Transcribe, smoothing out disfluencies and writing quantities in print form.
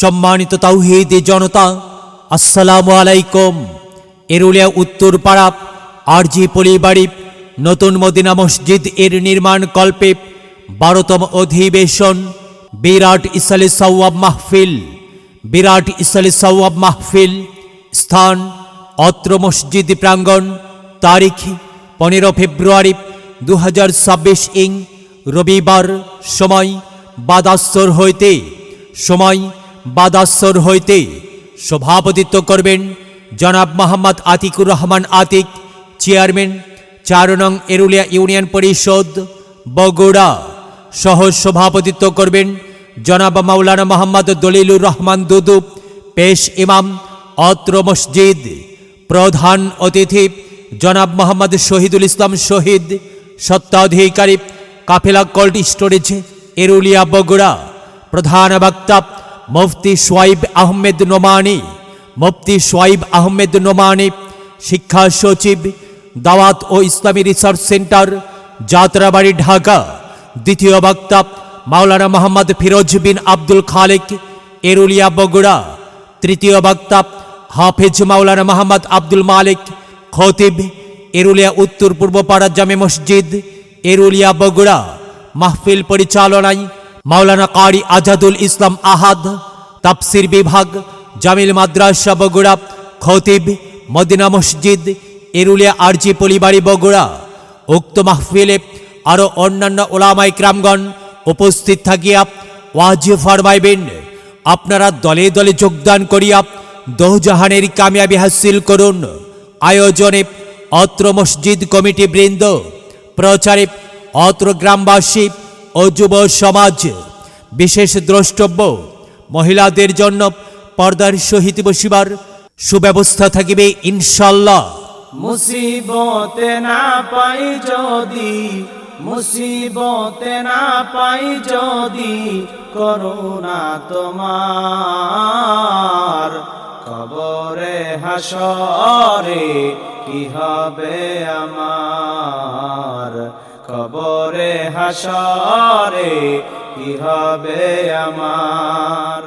সম্মানিত তাওহীদি জনতা, আসসালামু আলাইকুম। এরুলিয়া উত্তরপাড়া আরজি পলিবাড়ি নতুন মদিনা মসজিদ এর নির্মাণ কল্পে 12তম অধিবেশন বিরাট ইসালে সওয়াব মাহফিল। বিরাট ইসালে সওয়াব মাহফিল স্থান অত্র মসজিদ প্রাঙ্গণ। তারিখ 15 ফেব্রুয়ারি 2026 ইং রবিবার। সময় বাদাসর হইতে সভাপতিত্ব করবেন জনাব মোহাম্মদ আতিকুর রহমান আতিক, চেয়ারম্যান 4 নং এরুলিয়া ইউনিয়ন পরিষদ বগুড়া। সহ সভাপতিত্ব করবেন জনাব মাওলানা মোহাম্মদ দলিলুর রহমান দুদু, পেশ ইমাম অত্র মসজিদ। প্রধান অতিথি জনাব মোহাম্মদ শহীদুল ইসলাম শহীদ, স্বত্বাধিকারী কাফেলা কোল্ড স্টোরেজ এরুলিয়া বগুড়া। প্রধান বক্তা মুফতি সোয়াইব আহমেদ নোমানী, শিক্ষা সচিব দাওয়াত ও ইসলামী রিসার্চ সেন্টার, যাত্রাবাড়ি, ঢাকা। দ্বিতীয় বক্তা মাওলানা মোহাম্মদ ফিরোজ বিন আব্দুল খালেক, এরুলিয়া বগুড়া। তৃতীয় বক্তা হাফেজ মাওলানা মোহাম্মদ আব্দুল মালিক, খতিব, এরুলিয়া উত্তর পূর্ব পাড়া জামে মসজিদ, এরুলিয়া বগুড়া। মাহফিল পরিচালনায় মাওলানা কারি আজাদুল ইসলাম আহাদ, তাফসির বিভাগ, জামিল মাদ্রাসা বগুড়া। খতিব মদিনা মসজিদ, এরুলিয়া আরজি পলিবাড়ি বগুড়া। উক্ত মাহফিলে আরও অন্যান্য ওলামায়ে কেরামগণ উপস্থিত থাকিয়া ওয়াজ ফরমাইবেন। আপনারা দলে দলে যোগদান করিয়া দোজাহানের কামিয়াবি হাসিল করুন। আয়োজনে অত্র মসজিদ কমিটি বৃন্দ, প্রচারে অত্র গ্রামবাসী ও যুব সমাজ। বিশেষ দ্রষ্টব্য মহিলাদের জন্য পর্দার সহিত বসিবার সুব্যবস্থা থাকিবে ইনশাল্লাহ। মুসিবতে না পাই যদি করুণা তোমার, কবরে হাসরে কি হবে আমার, কবরে হাসরে কি হবে আমার।